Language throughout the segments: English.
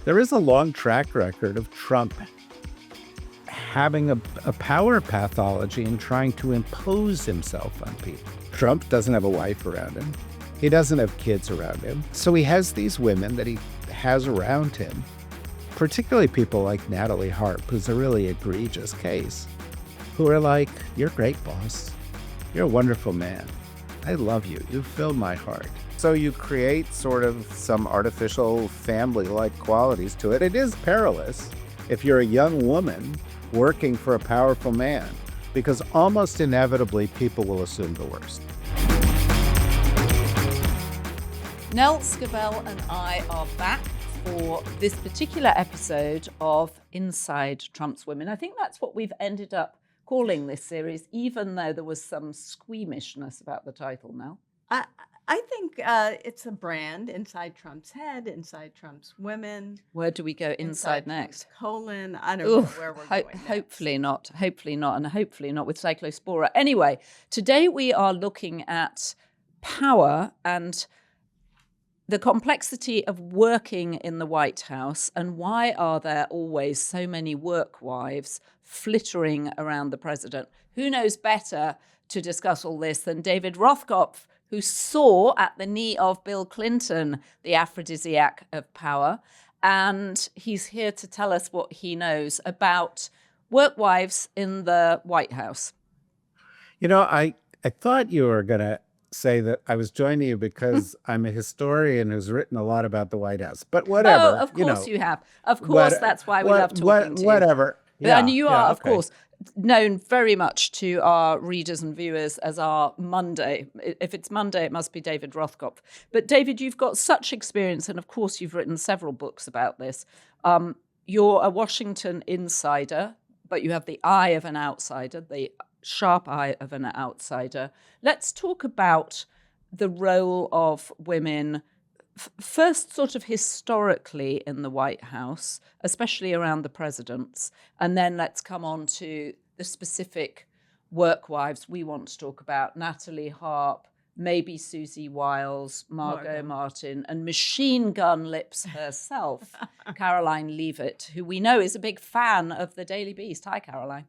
There is a long track record of Trump having a power pathology and trying to impose himself on people. Trump doesn't have a wife around him. He doesn't have kids around him. So he has these women that he has around him, particularly people like Natalie Harp, who's a really egregious case, who are like, "You're great, boss. You're a wonderful man. I love you. You fill my heart." So you create sort of some artificial family-like qualities to it. It is perilous if you're a young woman working for a powerful man, because almost inevitably people will assume the worst. Nell, Scovell and I are back for this particular episode of Inside Trump's Women. I think that's what we've ended up calling this series, even though there was some squeamishness about the title, Nell. I think it's a brand, Inside Trump's Head, Inside Trump's Women. Where do we go inside next? Colon. I don't know where we're going next. Hopefully not, and hopefully not with Cyclospora. Anyway, today we are looking at power and the complexity of working in the White House, and why are there always so many work wives flittering around the president? Who knows better to discuss all this than David Rothkopf, who saw at the knee of Bill Clinton the aphrodisiac of power. And he's here to tell us what he knows about work wives in the White House. You know, I thought you were going to say that I was joining you because I'm a historian who's written a lot about the White House. But whatever. Oh, of course you have. Of course, that's why we love talking to you. Whatever. Yeah, and you are, of okay. course, known very much to our readers and viewers as our Monday. If it's Monday, it must be David Rothkopf. But David, you've got such experience, and of course you've written several books about this. You're a Washington insider, but you have the eye of an outsider, the sharp eye of an outsider. Let's talk about the role of women first, sort of historically in the White House, especially around the presidents, and then let's come on to the specific work wives we want to talk about: Natalie Harp, maybe Susie Wiles, Margo Martin, and machine gun lips herself, Karoline Leavitt, who we know is a big fan of the Daily Beast. Hi, Karoline.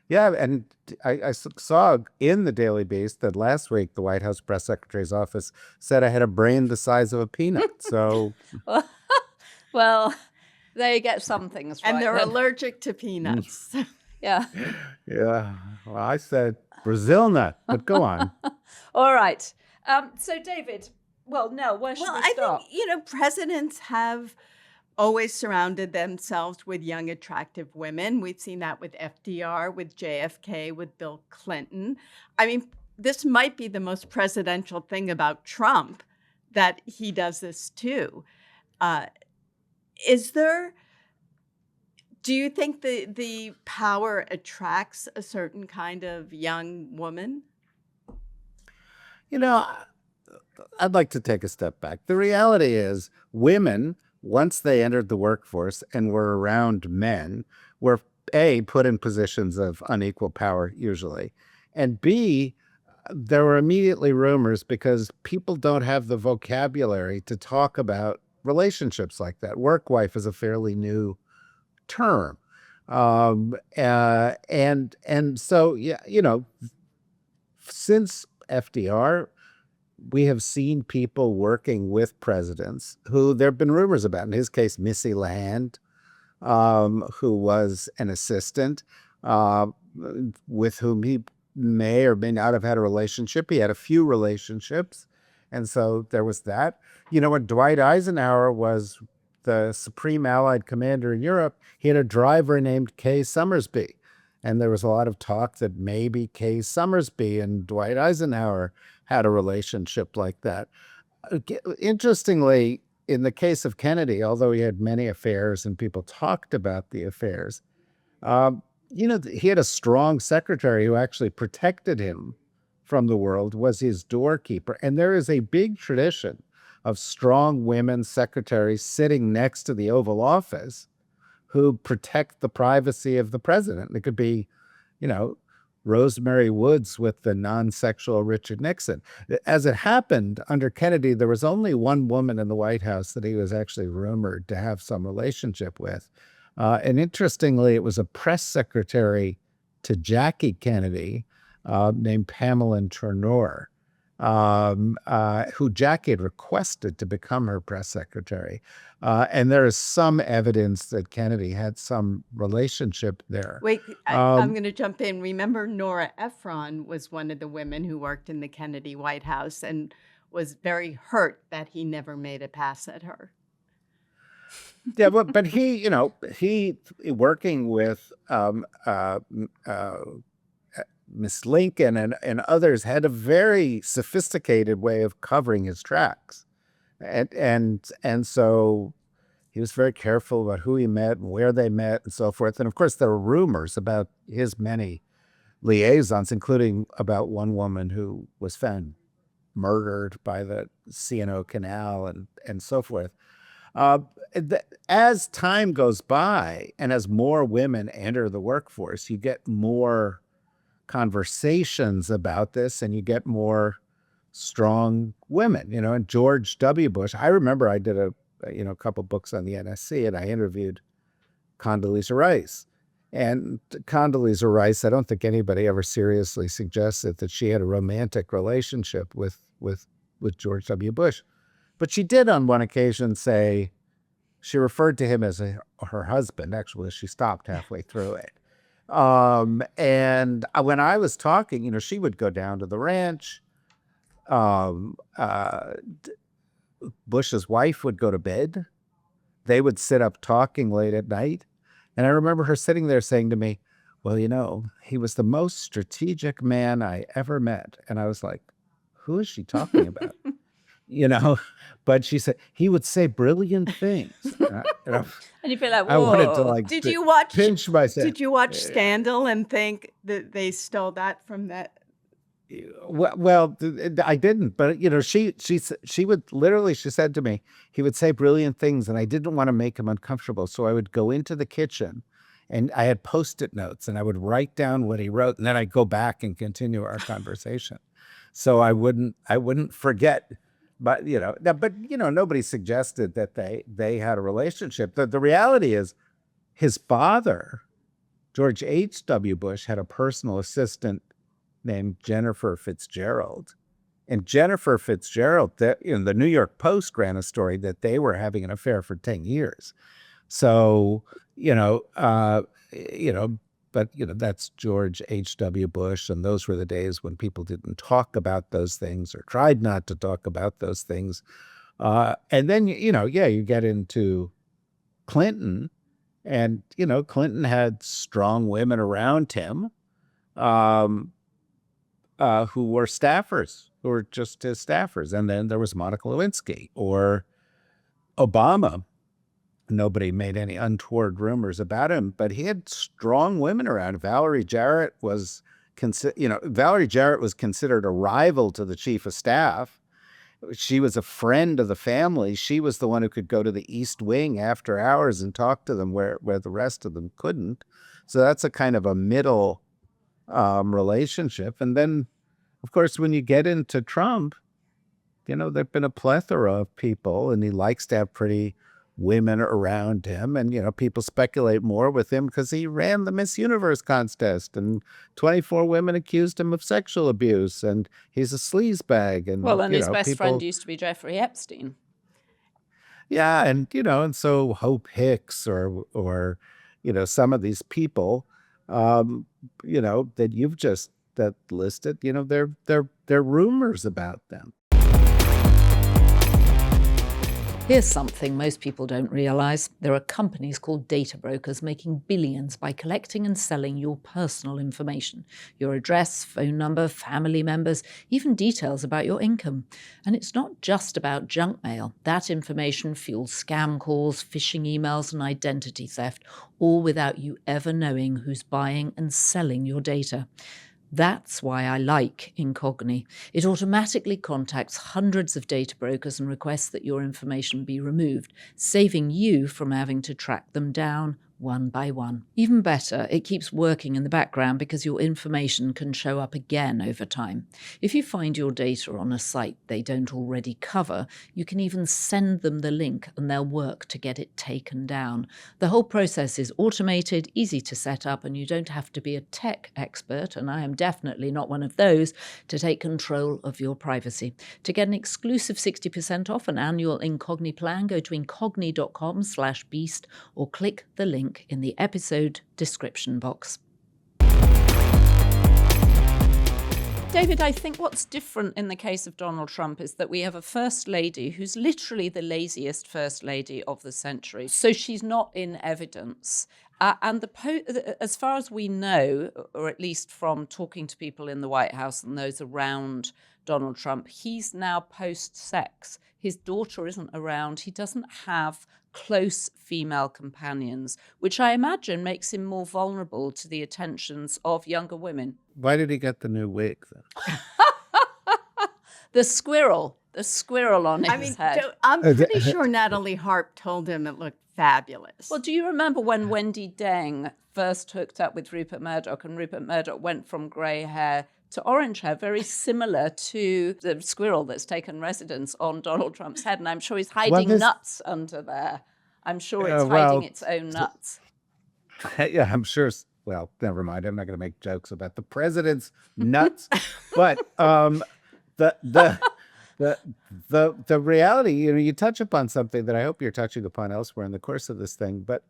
Yeah, and I saw in the Daily Beast that last week the White House press secretary's office said I had a brain the size of a peanut. So, well, they get some things right. And they're allergic to peanuts. Yeah. Yeah. Well, I said Brazil nut, but go on. All right. So, David, Nell, where should we start? I think, presidents have always surrounded themselves with young, attractive women. We've seen that with FDR, with JFK, with Bill Clinton. I mean, this might be the most presidential thing about Trump, that he does this too. Do you think the power attracts a certain kind of young woman? I'd like to take a step back. The reality is women, once they entered the workforce and were around men, were A, put in positions of unequal power usually, and B, there were immediately rumors because people don't have the vocabulary to talk about relationships like that. Work wife is a fairly new term. And so, since FDR, we have seen people working with presidents who there have been rumors about. In his case, Missy Land, who was an assistant with whom he may or may not have had a relationship. He had a few relationships. And so there was that. When Dwight Eisenhower was the Supreme Allied Commander in Europe, he had a driver named Kay Summersby. And there was a lot of talk that maybe Kay Summersby and Dwight Eisenhower had a relationship like that. Interestingly, in the case of Kennedy, although he had many affairs and people talked about the affairs, he had a strong secretary who actually protected him from the world, was his doorkeeper. And there is a big tradition of strong women secretaries sitting next to the Oval Office who protect the privacy of the president. It could be, Rosemary Woods with the non-sexual Richard Nixon. As it happened, under Kennedy, there was only one woman in the White House that he was actually rumored to have some relationship with. And interestingly, it was a press secretary to Jackie Kennedy named Pamela Turnor, who Jackie had requested to become her press secretary. And there is some evidence that Kennedy had some relationship there. Wait, I'm going to jump in. Remember, Nora Ephron was one of the women who worked in the Kennedy White House and was very hurt that he never made a pass at her. Yeah, but he working with Miss Lincoln and others had a very sophisticated way of covering his tracks, and so he was very careful about who he met and where they met and so forth. And of course, there were rumors about his many liaisons, including about one woman who was found murdered by the C&O Canal and so forth. As time goes by and as more women enter the workforce, you get more conversations about this and you get more strong women, and George W. Bush. I remember I did a couple books on the NSC and I interviewed Condoleezza Rice. And Condoleezza Rice, I don't think anybody ever seriously suggested that she had a romantic relationship with George W. Bush. But she did on one occasion say, she referred to him as her husband. Actually, she stopped halfway through it. And when I was talking, she would go down to the ranch. Bush's wife would go to bed. They would sit up talking late at night. And I remember her sitting there saying to me, well, he was the most strategic man I ever met. And I was like, who is she talking about? But she said he would say brilliant things. And you feel like, whoa. I wanted to Did you watch? Pinch myself. Did you watch Scandal and think that they stole that from that? Well, I didn't, but she would literally. She said to me, he would say brilliant things, and I didn't want to make him uncomfortable, so I would go into the kitchen, and I had Post-it notes, and I would write down what he wrote, and then I'd go back and continue our conversation, so I wouldn't forget. But nobody suggested that they had a relationship. The reality is, his father, George H.W. Bush, had a personal assistant named Jennifer Fitzgerald, and Jennifer Fitzgerald, the New York Post ran a story that they were having an affair for 10 years. So but that's George H.W. Bush, and those were the days when people didn't talk about those things or tried not to talk about those things. And then you get into Clinton, and Clinton had strong women around him, who were staffers, who were just his staffers. And then there was Monica Lewinsky or Obama. Nobody made any untoward rumors about him, but he had strong women around. Valerie Jarrett was considered a rival to the chief of staff. She was a friend of the family. She was the one who could go to the East Wing after hours and talk to them where the rest of them couldn't. So that's a kind of a middle relationship. And then, of course, when you get into Trump, there've been a plethora of people, and he likes to have pretty women around him. And, people speculate more with him because he ran the Miss Universe contest and 24 women accused him of sexual abuse, and he's a sleazebag. And, his best friend used to be Jeffrey Epstein. Yeah. And so Hope Hicks or some of these people, that you've just listed, they're rumors about them. Here's something most people don't realise. There are companies called data brokers making billions by collecting and selling your personal information. Your address, phone number, family members, even details about your income. And it's not just about junk mail. That information fuels scam calls, phishing emails, and identity theft, all without you ever knowing who's buying and selling your data. That's why I like Incogni. It automatically contacts hundreds of data brokers and requests that your information be removed, saving you from having to track them down one by one. Even better, it keeps working in the background because your information can show up again over time. If you find your data on a site they don't already cover, you can even send them the link and they'll work to get it taken down. The whole process is automated, easy to set up, and you don't have to be a tech expert, and I am definitely not one of those, to take control of your privacy. To get an exclusive 60% off an annual Incogni plan, go to incogni.com/beast or click the link in the episode description box. David, I think what's different in the case of Donald Trump is that we have a first lady who's literally the laziest first lady of the century. So she's not in evidence. And as far as we know, or at least from talking to people in the White House and those around Donald Trump, he's now post-sex. His daughter isn't around. He doesn't have close female companions, which I imagine makes him more vulnerable to the attentions of younger women. Why did he get the new wig then? The squirrel on his head. I'm pretty sure Natalie Harp told him it looked fabulous. Well, do you remember when Wendy Deng first hooked up with Rupert Murdoch, and Rupert Murdoch went from grey hair to orange hair, very similar to the squirrel that's taken residence on Donald Trump's head? And I'm sure he's hiding nuts under there. I'm sure it's hiding its own nuts. Yeah, I'm sure. Well, never mind. I'm not going to make jokes about the president's nuts. But the reality, you touch upon something that I hope you're touching upon elsewhere in the course of this thing. But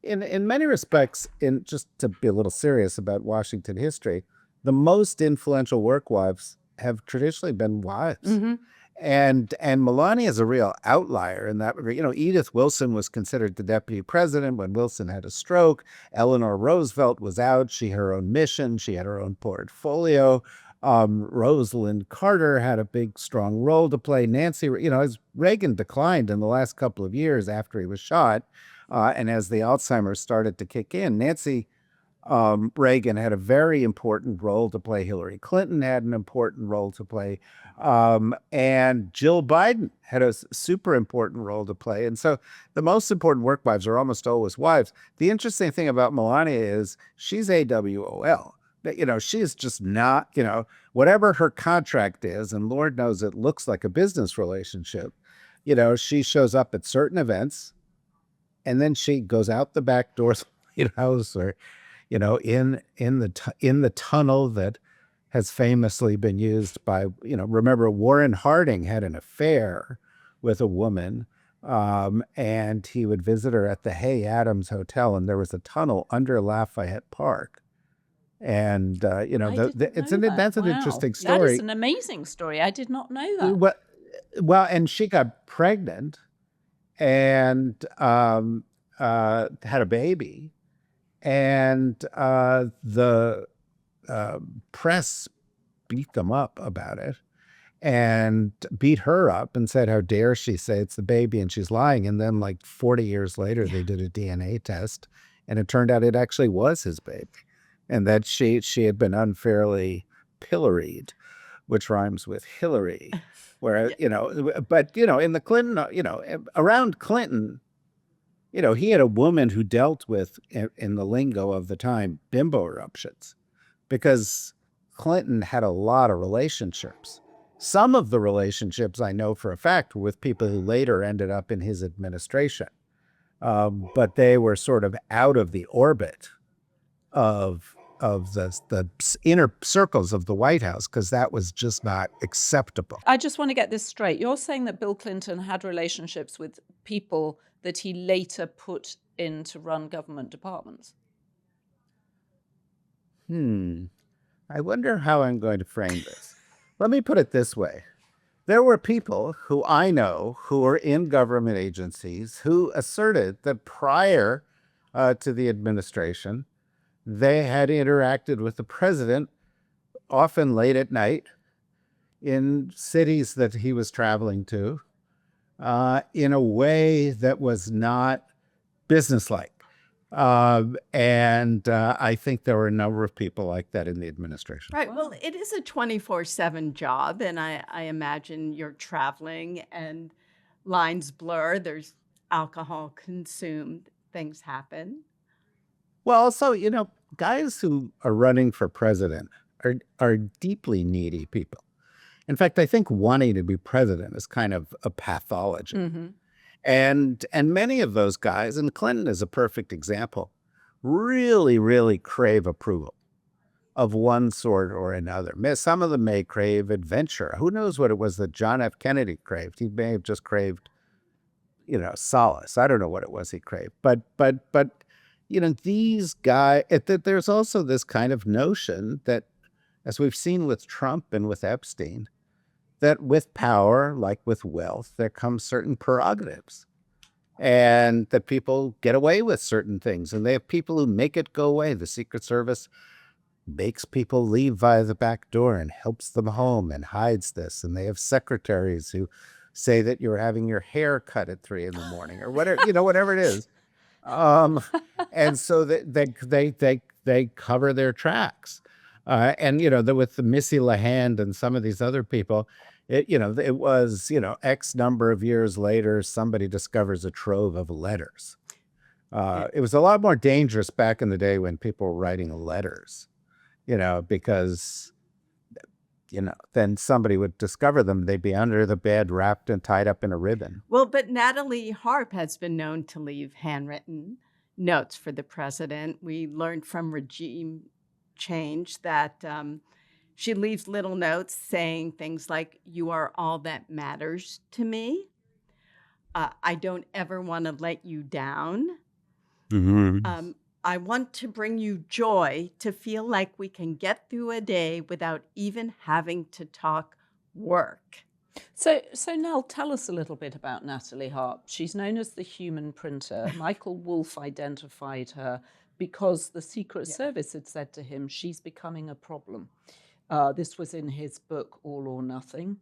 in many respects, just to be a little serious about Washington history, the most influential work wives have traditionally been wives. Mm-hmm. And Melania is a real outlier in that. Edith Wilson was considered the deputy president when Wilson had a stroke. Eleanor Roosevelt was out. She had her own mission. She had her own portfolio. Rosalind Carter had a big, strong role to play. Nancy, as Reagan declined in the last couple of years after he was shot, and as the Alzheimer's started to kick in, Nancy Reagan had a very important role to play. Hillary Clinton had an important role to play. And Jill Biden had a super important role to play. And so the most important work wives are almost always wives. The interesting thing about Melania is she's AWOL. She's just not, whatever her contract is, and Lord knows it looks like a business relationship, she shows up at certain events and then she goes out the back door of the White House or in the tunnel that has famously been used by, remember Warren Harding had an affair with a woman, and he would visit her at the Hay Adams Hotel, and there was a tunnel under Lafayette Park. And, that's an interesting story. That is an amazing story. I did not know that. Well, and she got pregnant and had a baby. And the press beat them up about it and beat her up and said, how dare she say it's the baby, and she's lying. And then 40 years later, they did a DNA test, and it turned out it actually was his baby, and that she had been unfairly pilloried, which rhymes with Hillary, where, but, in the Clinton, around Clinton, he had a woman who dealt with, in the lingo of the time, bimbo eruptions, because Clinton had a lot of relationships. Some of the relationships I know for a fact were with people who later ended up in his administration, but they were sort of out of the orbit of the inner circles of the White House, because that was just not acceptable. I just want to get this straight. You're saying that Bill Clinton had relationships with people that he later put in to run government departments? I wonder how I'm going to frame this. Let me put it this way. There were people who I know who were in government agencies who asserted that prior to the administration, they had interacted with the president, often late at night, in cities that he was traveling to, in a way that was not businesslike. And I think there were a number of people like that in the administration. Right. Well, it is a 24/7 job, and I imagine you're traveling and lines blur. There's alcohol consumed. Things happen. Well, also, guys who are running for president are deeply needy people. In fact, I think wanting to be president is kind of a pathology. Mm-hmm. And many of those guys, and Clinton is a perfect example, really, really crave approval of one sort or another. Some of them may crave adventure. Who knows what it was that John F. Kennedy craved? He may have just craved, solace. I don't know what it was he craved. But these guys, there's also this kind of notion that, as we've seen with Trump and with Epstein, that with power, like with wealth, there comes certain prerogatives, and that people get away with certain things, and they have people who make it go away. The Secret Service makes people leave via the back door and helps them home and hides this, and they have secretaries who say that you're having your hair cut at 3 a.m. or whatever, whatever it is. And so they cover their tracks. And with the Missy LeHand and some of these other people, it was X number of years later, somebody discovers a trove of letters. It was a lot more dangerous back in the day when people were writing letters, because then somebody would discover them. They'd be under the bed, wrapped and tied up in a ribbon. Well, but Natalie Harp has been known to leave handwritten notes for the president. We learned from Regime Change that she leaves little notes saying things like, "You are all that matters to me. I don't ever want to let you down. Mm-hmm. I want to bring you joy, to feel like we can get through a day without even having to talk work." So Nell, tell us a little bit about Natalie Harp. She's known as the human printer. Michael Wolff identified her because the Secret Service had said to him, she's becoming a problem. This was in his book, All or Nothing.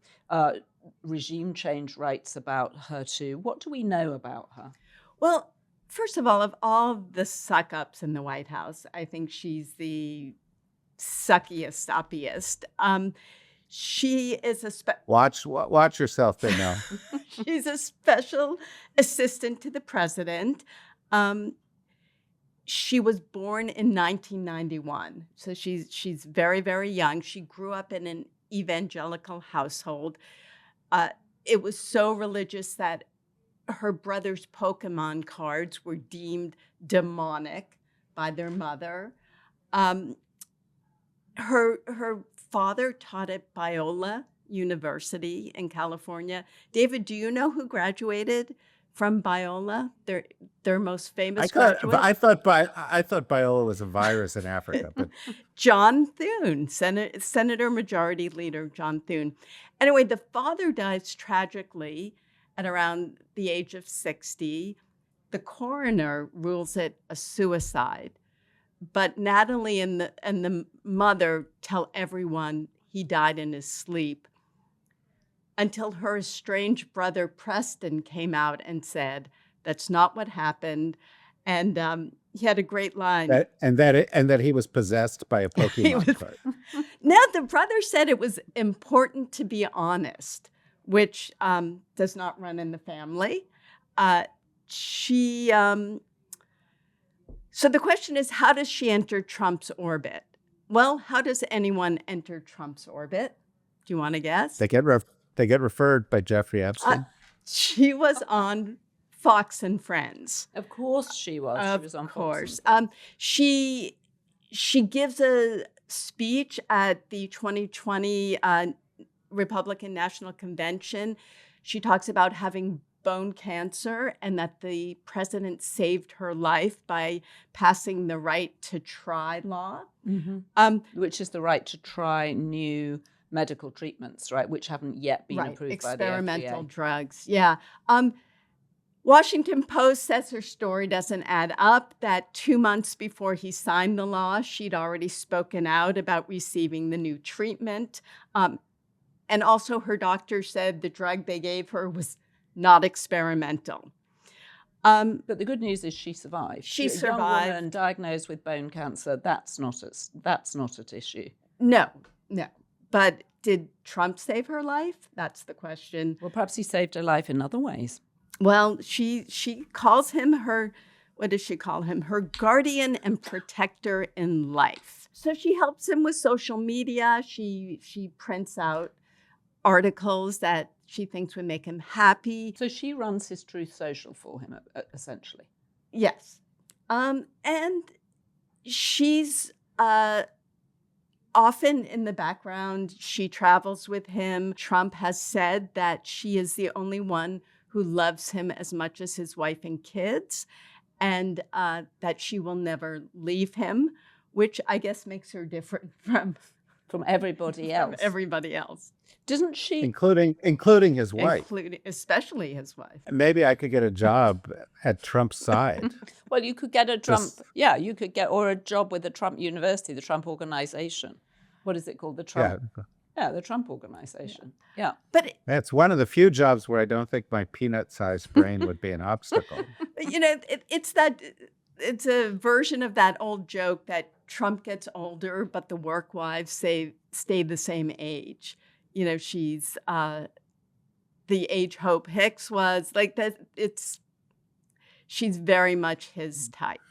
Regime Change writes about her too. What do we know about her? Well, first of all the suck-ups in the White House, I think she's the suckiest, stoppiest. She is Watch yourself there, Nell. She's a special assistant to the president. She was born in 1991, so she's very, very young. She grew up in an evangelical household. It was so religious that her brother's Pokemon cards were deemed demonic by their mother. Her father taught at Biola University in California. David, do you know who graduated from Biola? Their most famous graduate? I thought Biola was a virus in Africa. But John Thune, Senator Majority Leader John Thune. Anyway, the father dies tragically at around the age of 60. The coroner rules it a suicide. But Natalie and the mother tell everyone he died in his sleep, until her estranged brother Preston came out and said, "That's not what happened." And he had a great line. That he was possessed by a Pokemon card. Now, the brother said it was important to be honest, which does not run in the family. So the question is, how does she enter Trump's orbit? Well, how does anyone enter Trump's orbit? Do you want to guess? They get referred by Jeffrey Epstein. She was on Fox and Friends. Of course she was. She was on Fox. Fox and Friends. She gives a speech at the 2020 Republican National Convention. She talks about having bone cancer and that the president saved her life by passing the right to try law. Mm-hmm. Which is the right to try new medical treatments, right, which haven't yet been approved by the FDA. Experimental drugs, yeah. Washington Post says her story doesn't add up, that 2 months before he signed the law, she'd already spoken out about receiving the new treatment. And also her doctor said the drug they gave her was not experimental. But the good news is she survived. She survived. A young woman diagnosed with bone cancer, that's not at issue. No. But did Trump save her life? That's the question. Well, perhaps he saved her life in other ways. Well, she calls him her what does she call him? Her guardian and protector in life. So she helps him with social media. She prints out articles that she thinks would make him happy. So she runs his Truth Social for him, essentially. Yes. And she's often in the background. She travels with him. Trump has said that she is the only one who loves him as much as his wife and kids, and that she will never leave him, which I guess makes her different from everybody else. From everybody else. Doesn't she? Including his wife. Especially his wife. Maybe I could get a job at Trump's side. Well, you could get a Trump, you could get, or a job with the Trump University, the Trump Organization. What is it called? The Trump? Yeah, the Trump Organization. Yeah. But it's one of the few jobs where I don't think my peanut-sized brain would be an obstacle. You know, it's a version of that old joke that Trump gets older, but the work wives stay the same age. You know, she's the age Hope Hicks was, like that. She's very much his type.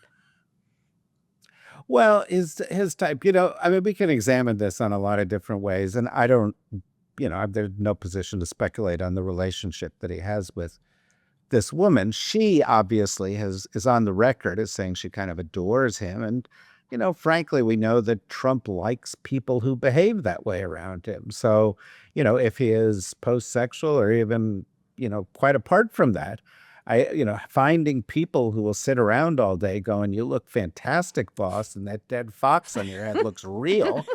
Well, his type, I mean, we can examine this on a lot of different ways, and I don't, there's no position to speculate on the relationship that he has with this woman. She obviously is on the record as saying she kind of adores him, and frankly, we know that Trump likes people who behave that way around him. So, if he is post-sexual or even, quite apart from that, finding people who will sit around all day going, "You look fantastic, boss," and that dead fox on your head looks real.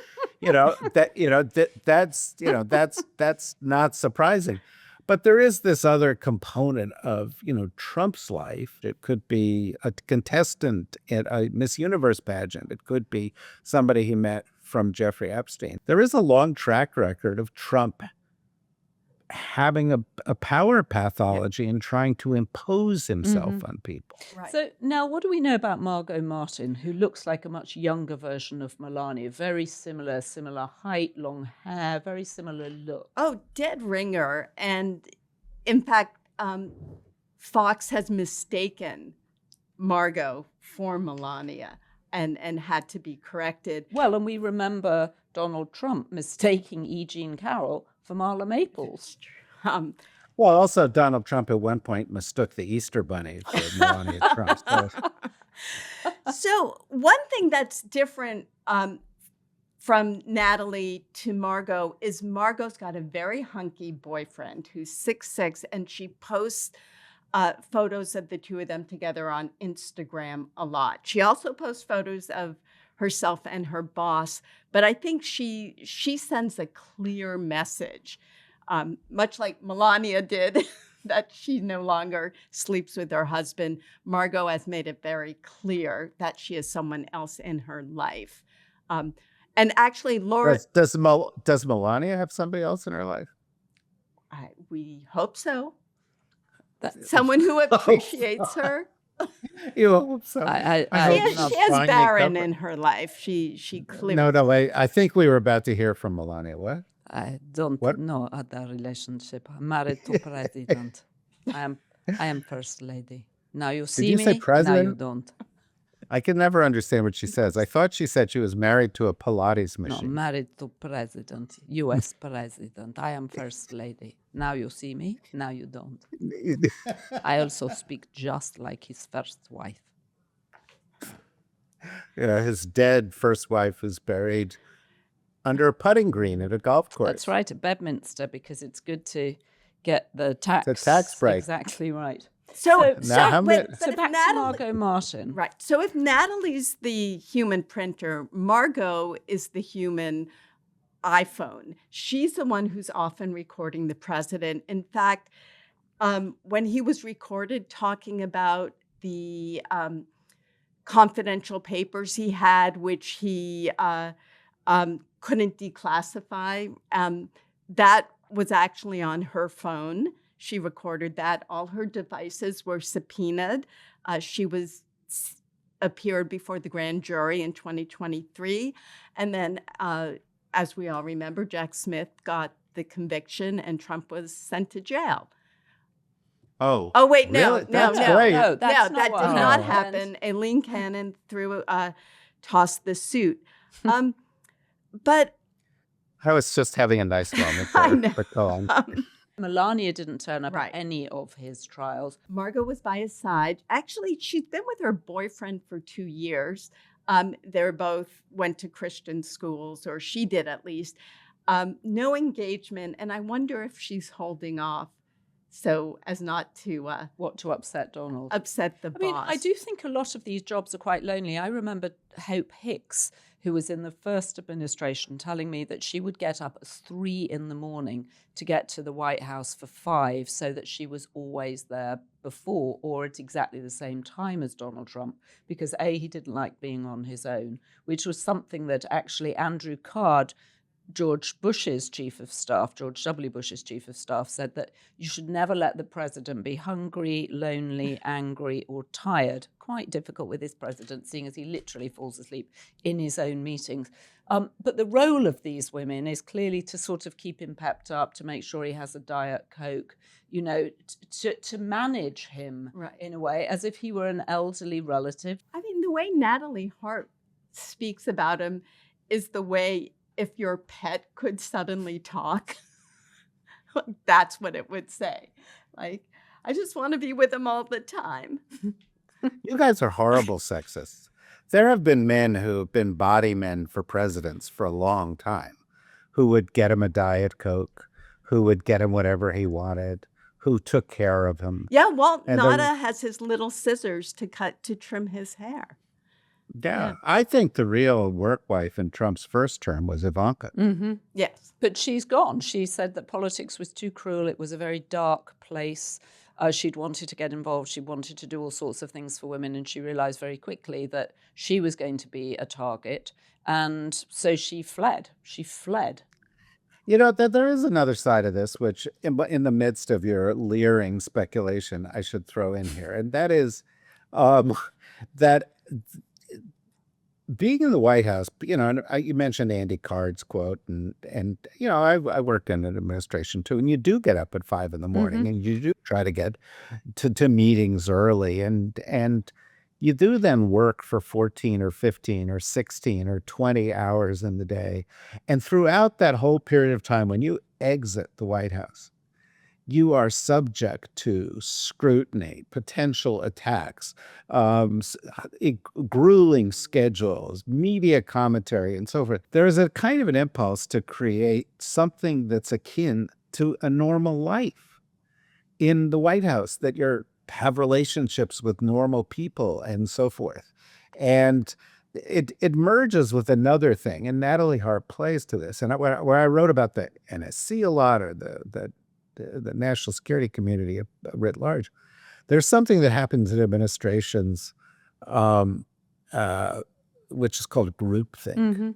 That's not surprising. But there is this other component of, Trump's life. It could be a contestant at a Miss Universe pageant. It could be somebody he met from Jeffrey Epstein. There is a long track record of Trump having a power pathology and trying to impose himself on people. Right. So now, what do we know about Margo Martin, who looks like a much younger version of Melania? Very similar height, long hair, very similar look. Oh, dead ringer. And in fact, Fox has mistaken Margo for Melania and had to be corrected. Well, and we remember Donald Trump mistaking E. Jean Carroll for Marla Maples. Well, also Donald Trump at one point mistook the Easter Bunny for Melania Trump. So one thing that's different from Natalie to Margo is Margo's got a very hunky boyfriend who's 6'6", and she posts photos of the two of them together on Instagram a lot. She also posts photos of herself and her boss, but I think she sends a clear message, much like Melania did, that she no longer sleeps with her husband. Margo has made it very clear that she is someone else in her life. And actually, Laura... Does Melania have somebody else in her life? We hope so. Someone who appreciates her. You hope so. She has Barron in her life. She clearly... No, I think we were about to hear from Melania. What? I don't know other relationship. I'm married to president. I am first lady. Now you see me, say president? Now you don't. I can never understand what she says. I thought she said she was married to a Pilates machine. No, married to president, U.S. president. I am first lady. Now you see me, now you don't. I also speak just like his first wife. His dead first wife was buried under a putting green at a golf course. That's right, at Bedminster, because it's good to get the tax. The tax break. Exactly right. So back to Margo Martin. Right. So if Natalie's the human printer, Margo is the human iPhone. She's the one who's often recording the president. In fact, when he was recorded talking about the confidential papers he had, which he couldn't declassify, that was actually on her phone. She recorded that. All her devices were subpoenaed. She appeared before the grand jury in 2023. And then, as we all remember, Jack Smith got the conviction and Trump was sent to jail. Oh. Oh, wait, no, Really? no, That's no. great. No, that's No, not that what did not happened. happen. Aileen Cannon tossed the suit. But I was just having a nice moment I there. know. But go on. Melania didn't turn up Right. at any of his trials. Margot was by his side. Actually, she'd been with her boyfriend for 2 years. They both went to Christian schools, or she did at least. No engagement, and I wonder if she's holding off so as not to What to upset Donald? upset the I mean, boss. I do think a lot of these jobs are quite lonely. I remember Hope Hicks, who was in the first administration, telling me that she would get up at 3 a.m. to get to the White House for 5, so that she was always there before or at exactly the same time as Donald Trump, because A, he didn't like being on his own, which was something that actually Andrew Card, George Bush's chief of staff, George W. Bush's chief of staff, said that you should never let the president be hungry, lonely, angry, or tired. Quite difficult with this president, seeing as he literally falls asleep in his own meetings. But the role of these women is clearly to sort of keep him pepped up, to make sure he has a Diet Coke, you know, to manage him Right. in a way as if he were an elderly relative. I mean, the way Natalie Harp speaks about him is the way if your pet could suddenly talk, that's what it would say. Like, I just want to be with him all the time. You guys are horrible sexists. There have been men who have been body men for presidents for a long time, who would get him a Diet Coke, who would get him whatever he wanted, who took care of him. Yeah, Walt And Nada has his little scissors to trim his hair. Yeah, I think the real work wife in Trump's first term was Ivanka. Mm-hmm. Yes. But she's gone. She said that politics was too cruel. It was a very dark place. She'd wanted to get involved. She wanted to do all sorts of things for women. And she realized very quickly that she was going to be a target. And so she fled. She fled. You know, there is another side of this, which in the midst of your leering speculation, I should throw in here. And that is that being in the White House, you know, and you mentioned Andy Card's quote, and you know, I worked in an administration too, and you do get up at 5 a.m, and you do try to get to meetings early, and you do then work for 14 or 15 or 16 or 20 hours in the day, and throughout that whole period of time, when you exit the White House, you are subject to scrutiny, potential attacks, grueling schedules, media commentary, and so forth. There is a kind of an impulse to create something that's akin to a normal life in the White House, that you have relationships with normal people and so forth. And it merges with another thing, and Natalie Harp plays to this. And where I wrote about the NSC a lot, or the national security community writ large, there's something that happens in administrations, which is called groupthink. Mm-hmm.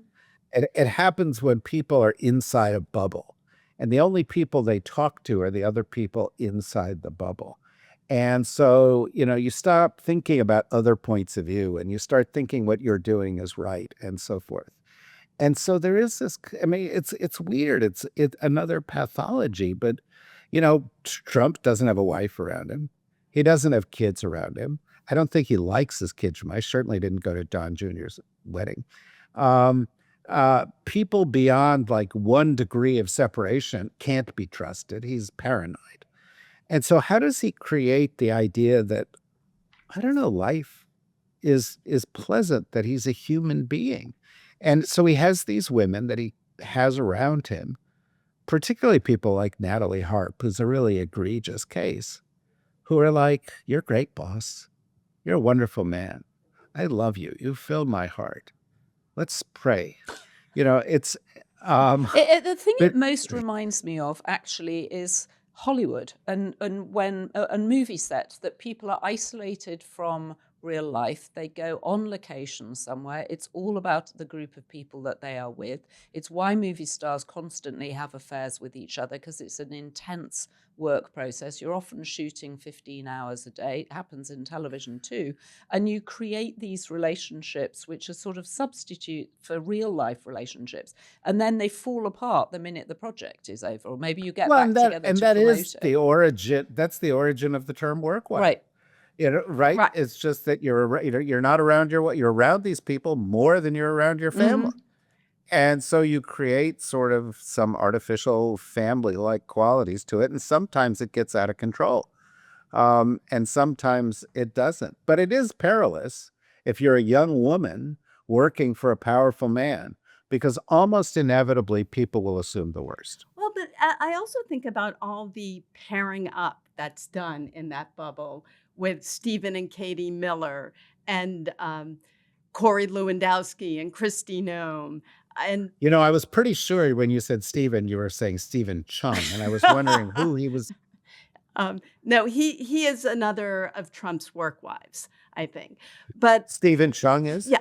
It happens when people are inside a bubble, and the only people they talk to are the other people inside the bubble. And so, you know, you stop thinking about other points of view, and you start thinking what you're doing is right, and so forth. And so there is this, I mean, it's weird. It's another pathology, but, you know, Trump doesn't have a wife around him. He doesn't have kids around him. I don't think he likes his kids. I certainly didn't go to Don Jr.'s wedding. People beyond like 1 degree of separation can't be trusted. He's paranoid. And so how does he create the idea that, I don't know, life is pleasant, that he's a human being? And so he has these women that he has around him, particularly people like Natalie Harp, who's a really egregious case, who are like, you're great, boss. You're a wonderful man. I love you. You filled my heart. Let's pray. You know, it's... the thing it most reminds me of, actually, is Hollywood and when and movie sets, that people are isolated from real life. They go on location somewhere. It's all about the group of people that they are with. It's why movie stars constantly have affairs with each other, because it's an intense work process. You're often shooting 15 hours a day. It happens in television too. And you create these relationships which are sort of substitute for real life relationships. And then they fall apart the minute the project is over. Or maybe you get back together and to that promote is it. the origin. That's the origin of the term work wife. Right. Right? Right. It's just that you're not around you're around these people more than you're around your family. And so you create sort of some artificial family-like qualities to it. And sometimes it gets out of control. And sometimes it doesn't. But it is perilous if you're a young woman working for a powerful man, because almost inevitably people will assume the worst. Well, but I also think about all the pairing up that's done in that bubble with Stephen and Katie Miller and Corey Lewandowski and Kristi Noem. And I was pretty sure when you said Stephen, you were saying Stephen Chung, and I was wondering who he was. No, he is another of Trump's work wives, I think. But Stephen Chung is? yeah.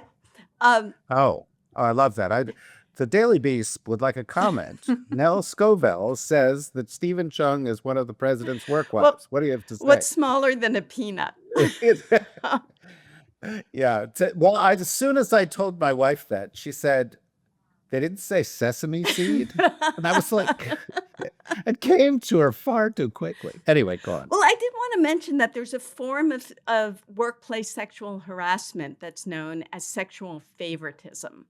Oh, I love that. The Daily Beast would like a comment. Nell Scovell says that Stephen Chung is one of the president's work wives. Well, what do you have to say? What's smaller than a peanut? Yeah. Well, as soon as I told my wife that, she said, they didn't say sesame seed. And I was like, it came to her far too quickly. Anyway, go on. Well, I did want to mention that there's a form of workplace sexual harassment that's known as sexual favoritism.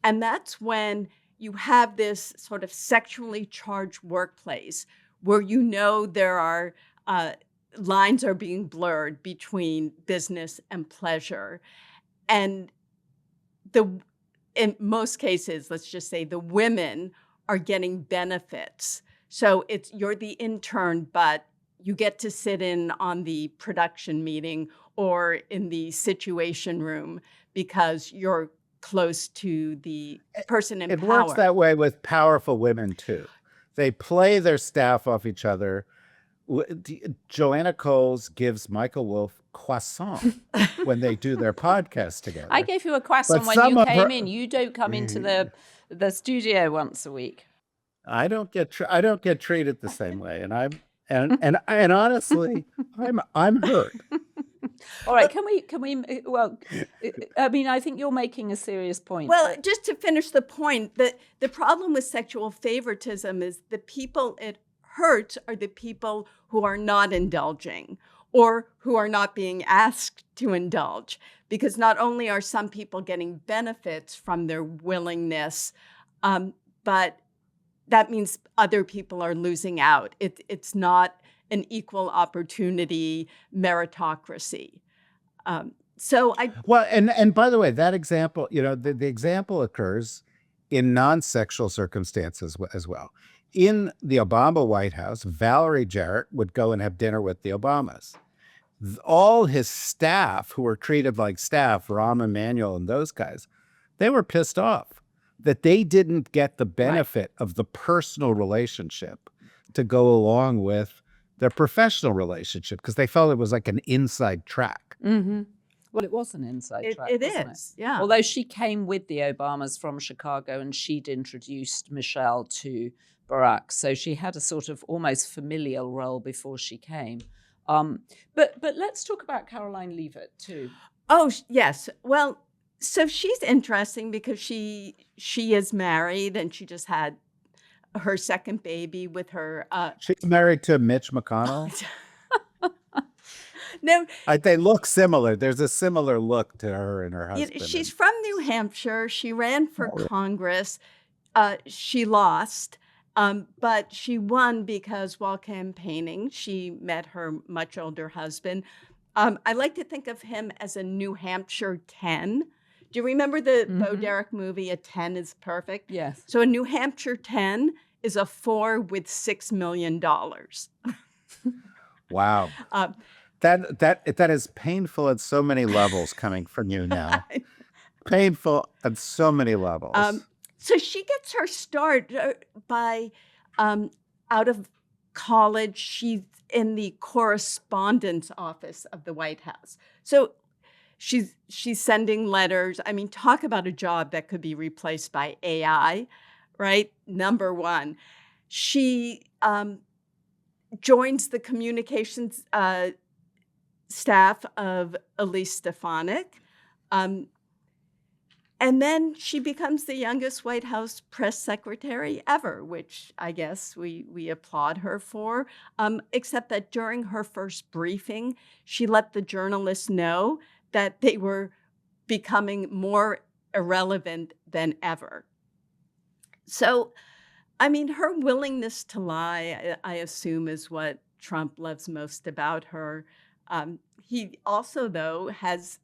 And that's when you have this sort of sexually charged workplace where there are lines are being blurred between business and pleasure. And in most cases, let's just say the women are getting benefits. So you're the intern, but you get to sit in on the production meeting or in the situation room because you're close to the person in power. It works that way with powerful women too. They play their staff off each other. Joanna Coles gives Michael Wolff croissant when they do their podcast together. I gave you a croissant when you came in. You don't come into the studio once a week. I don't get treated the same way, and honestly, I'm hurt. All right, can we? Well, I mean, I think you're making a serious point. Well, just to finish the point, the problem with sexual favoritism is the people it hurts are the people who are not indulging or who are not being asked to indulge, because not only are some people getting benefits from their willingness, but that means other people are losing out. It's not an equal opportunity meritocracy. And by the way, that example, the example occurs in non-sexual circumstances as well. In the Obama White House, Valerie Jarrett would go and have dinner with the Obamas. All his staff, who were treated like staff, Rahm Emanuel and those guys, they were pissed off that they didn't get the benefit of the personal relationship to go along with their professional relationship, because they felt it was like an inside track. Mm-hmm. Well, it was an inside track. It wasn't is, yeah. Although she came with the Obamas from Chicago and she'd introduced Michelle to Barack, so she had a sort of almost familial role before she came. But let's talk about Karoline Leavitt too. Oh yes, well, so she's interesting because she is married and she just had her second baby with her. She's married to Mitch McConnell. No, they look similar. There's a similar look to her and her husband. She's from New Hampshire. She ran for Congress. She lost, but she won because while campaigning, she met her much older husband. I like to think of him as a New Hampshire 10. Do you remember the Bo Derek movie, A 10 is Perfect? Yes. So a New Hampshire 10 is a 4 with $6 million. Wow. That is painful at so many levels coming from you now. Painful at so many levels. So she gets her start by out of college. She's in the correspondence office of the White House. So She's sending letters. I mean, talk about a job that could be replaced by AI, right? Number one. She joins the communications staff of Elise Stefanik. And then she becomes the youngest White House press secretary ever, which I guess we applaud her for, except that during her first briefing, she let the journalists know that they were becoming more irrelevant than ever. So, I mean, her willingness to lie, I assume, is what Trump loves most about her. He also, though, has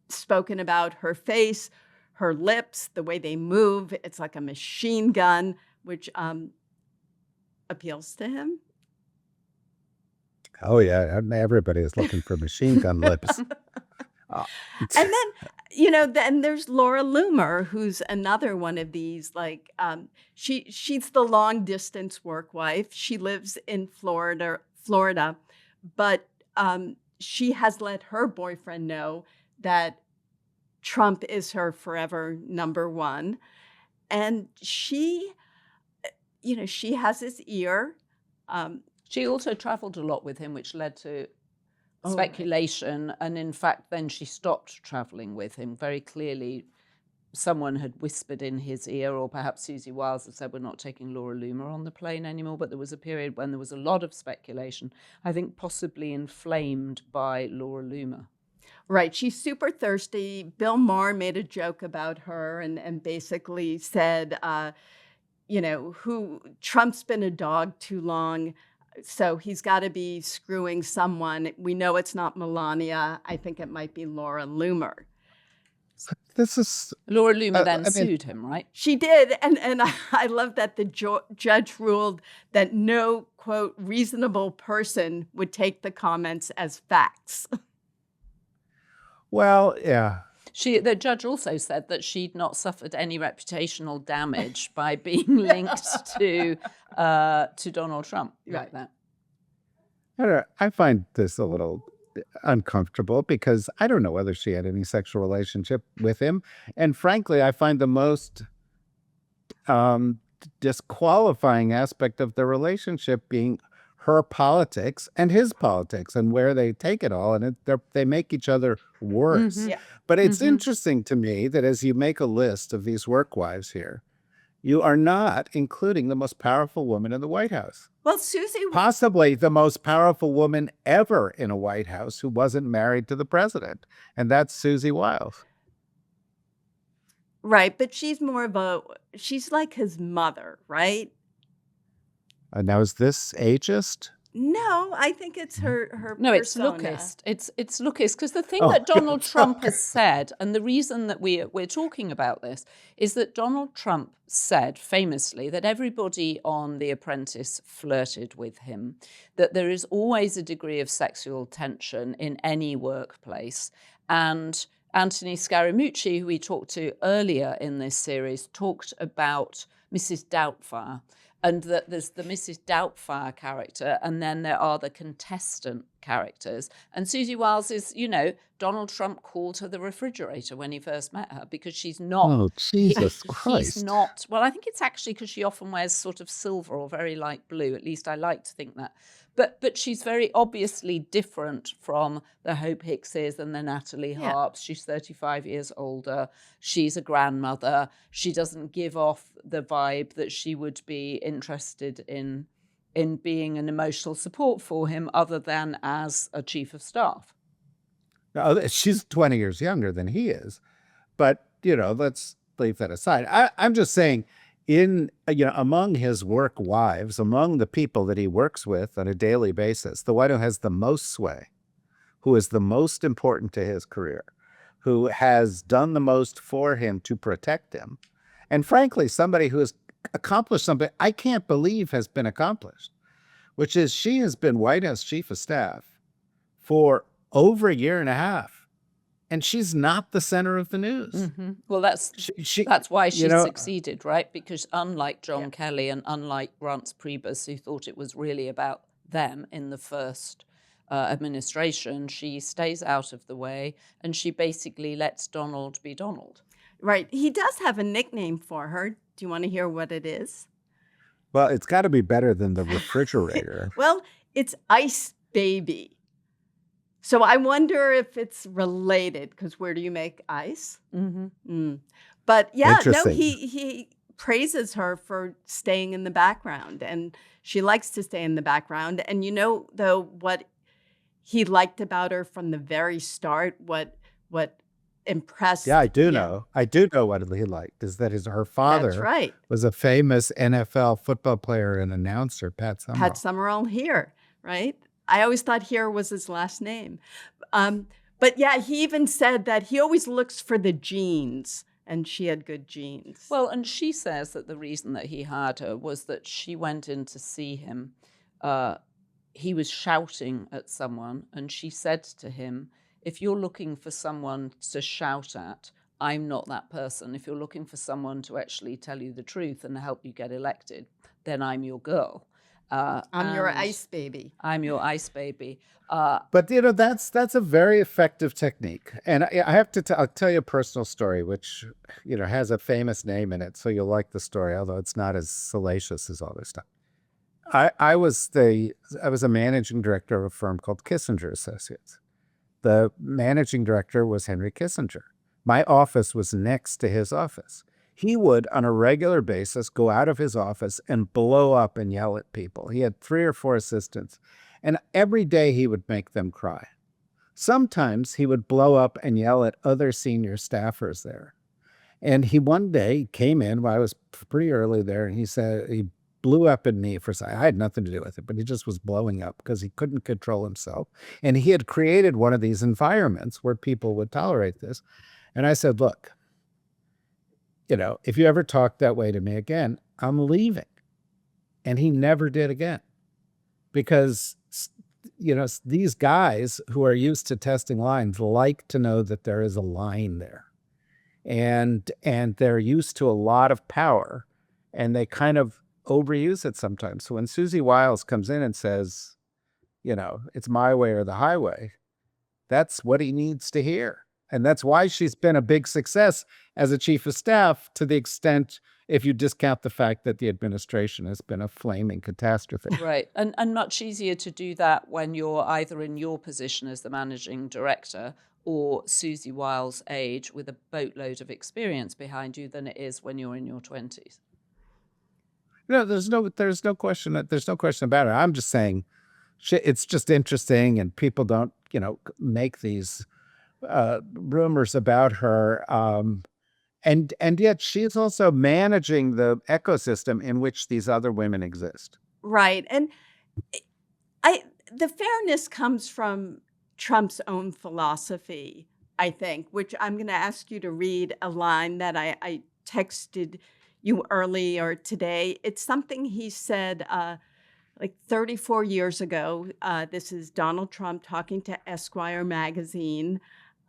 spoken about her face, her lips, the way they move. It's like a machine gun, which appeals to him. Oh, yeah. Everybody is looking for machine gun lips. And then, then there's Laura Loomer, who's another one of these, like, she's the long distance work wife. She lives in Florida, but she has let her boyfriend know that Trump is her forever number one. And she has his ear. She also traveled a lot with him, which led to speculation. And in fact, then she stopped traveling with him. Very clearly, someone had whispered in his ear, or perhaps Susie Wiles had said, we're not taking Laura Loomer on the plane anymore. But there was a period when there was a lot of speculation, I think possibly inflamed by Laura Loomer. Right. She's super thirsty. Bill Maher made a joke about her and basically said, Trump's been a dog too long, so he's got to be screwing someone. We know it's not Melania. I think it might be Laura Loomer. Laura Loomer sued him, right? She did. And I love that the judge ruled that no, quote, reasonable person would take the comments as facts. Well, yeah. The judge also said that she'd not suffered any reputational damage by being linked to Donald Trump like that. I find this a little uncomfortable because I don't know whether she had any sexual relationship with him. And frankly, I find the most disqualifying aspect of the relationship being her politics and his politics and where they take it all. And they make each other worse. Mm-hmm. Yeah. But it's interesting to me that as you make a list of these work wives here, you are not including the most powerful woman in the White House. Well, Susie... Possibly the most powerful woman ever in a White House who wasn't married to the president. And that's Susie Wiles. Right, but she's she's like his mother, right? Now, is this ageist? No, I think it's her No, persona. it's lookist. It's lookist because the thing that Donald Trump has said, and the reason that we're talking about this, is that Donald Trump said famously that everybody on The Apprentice flirted with him, that there is always a degree of sexual tension in any workplace. And Anthony Scaramucci, who we talked to earlier in this series, talked about Mrs. Doubtfire. And that there's the Mrs. Doubtfire character, and then there are the contestant characters. And Susie Wiles is, Donald Trump called her the refrigerator when he first met her because she's not. Oh, Jesus Christ. She's not. Well, I think it's actually because she often wears sort of silver or very light blue. At least I like to think that. But she's very obviously different from the Hope Hickses and the Natalie Harps. She's 35 years older. She's a grandmother. She doesn't give off the vibe that she would be interested in being an emotional support for him other than as a chief of staff. Now, she's 20 years younger than he is. But, let's leave that aside. I'm just saying, among his work wives, among the people that he works with on a daily basis, the one who has the most sway, who is the most important to his career, who has done the most for him to protect him, and frankly, somebody who has accomplished something I can't believe has been accomplished, which is she has been White House chief of staff for over a year and a half. And she's not the center of the news. Mm-hmm. Well, that's why she succeeded, right? Because unlike John Kelly and unlike Reince Priebus, who thought it was really about them in the first administration, she stays out of the way, and she basically lets Donald be Donald. Right. He does have a nickname for her. Do you want to hear what it is? Well, it's got to be better than the refrigerator. Well, it's Ice Baby. So I wonder if it's related, because where do you make ice? But yeah, no, he praises her for staying in the background, and she likes to stay in the background. And you know, though, what he liked about her from the very start, what impressed. Yeah, I do know. I do know what he liked, is that her father That's right. was a famous NFL football player and announcer, Pat Summerall. Pat Summerall here, right? I always thought here was his last name. But yeah, he even said that he always looks for the genes, and she had good genes. Well, and she says that the reason that he hired her was that she went in to see him. He was shouting at someone, and she said to him, if you're looking for someone to shout at, I'm not that person. If you're looking for someone to actually tell you the truth and help you get elected, then I'm your girl. I'm your ice baby. I'm your ice baby. But you know, that's a very effective technique. And I have to I'll tell you a personal story, which has a famous name in it, so you'll like the story, although it's not as salacious as all this stuff. I was a managing director of a firm called Kissinger Associates. The managing director was Henry Kissinger. My office was next to his office. He would, on a regular basis, go out of his office and blow up and yell at people. He had 3 or 4 assistants, and every day he would make them cry. Sometimes he would blow up and yell at other senior staffers there. And he one day came in while I was pretty early there, and he said, he blew up at me for a second. I had nothing to do with it, but he just was blowing up because he couldn't control himself. And he had created one of these environments where people would tolerate this. And I said, look, if you ever talk that way to me again, I'm leaving. And he never did again. Because, these guys who are used to testing lines like to know that there is a line there. And they're used to a lot of power, and they kind of overuse it sometimes. So when Susie Wiles comes in and says, it's my way or the highway, that's what he needs to hear. And that's why she's been a big success as a chief of staff, to the extent, if you discount the fact that the administration has been a flaming catastrophe. Right. And much easier to do that when you're either in your position as the managing director or Susie Wiles' age with a boatload of experience behind you than it is when you're in your 20s. No, there's no question about it. I'm just saying it's just interesting, and people don't, make these rumors about her. And yet she's also managing the ecosystem in which these other women exist. Right. And the fairness comes from Trump's own philosophy, I think, which I'm going to ask you to read a line that I texted you earlier today. It's something he said like 34 years ago. This is Donald Trump talking to Esquire magazine.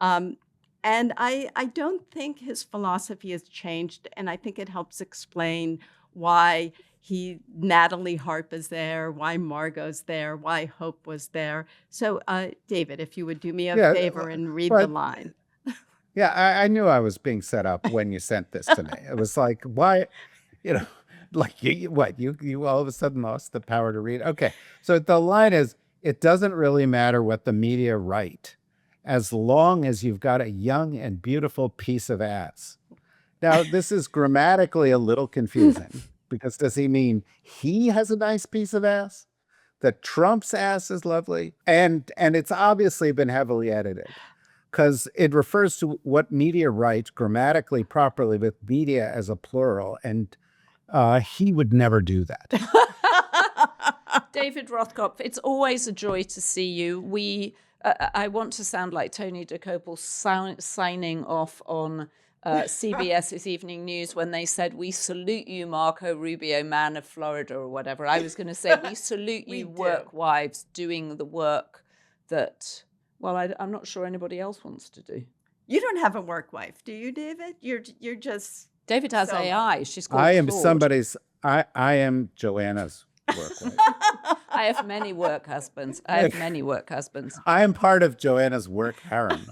And I don't think his philosophy has changed, and I think it helps explain why Natalie Harp is there, why Margot's there, why Hope was there. So, David, if you would do me a favor and read the line. Yeah, I knew I was being set up when you sent this to me. It was like, why, like you all of a sudden lost the power to read. Okay, so the line is, it doesn't really matter what the media write, as long as you've got a young and beautiful piece of ass. Now, this is grammatically a little confusing, because does he mean he has a nice piece of ass? That Trump's ass is lovely? And it's obviously been heavily edited, because it refers to what media write grammatically properly with media as a plural, and he would never do that. David Rothkopf, it's always a joy to see you. I want to sound like Tony DeCopel signing off on CBS's Evening News when they said, "We salute you, Marco Rubio, man of Florida," or whatever. I was going to say, "We salute you, work wives, doing the work that, well, I'm not sure anybody else wants to do." You don't have a work wife, do you, David? You're just... David has AI. She's called I am Claude. I am Joanna's work wife. I have many work husbands. I am part of Joanna's work harem.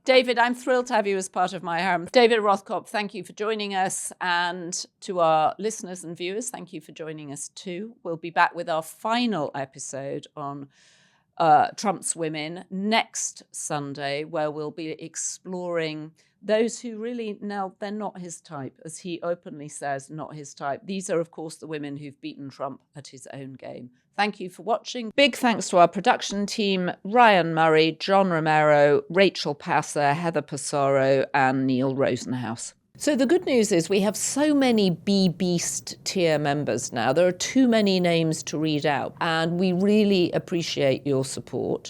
David, I'm thrilled to have you as part of my harem. David Rothkopf, thank you for joining us. And to our listeners and viewers, thank you for joining us too. We'll be back with our final episode on Trump's women next Sunday, where we'll be exploring those who really, Nell, they're not his type, as he openly says, not his type. These are, of course, the women who've beaten Trump at his own game. Thank you for watching. Big thanks to our production team, Ryan Murray, John Romero, Rachel Passer, Heather Passaro, and Neil Rosenhaus. So the good news is we have so many B-Beast tier members now. There are too many names to read out, and we really appreciate your support.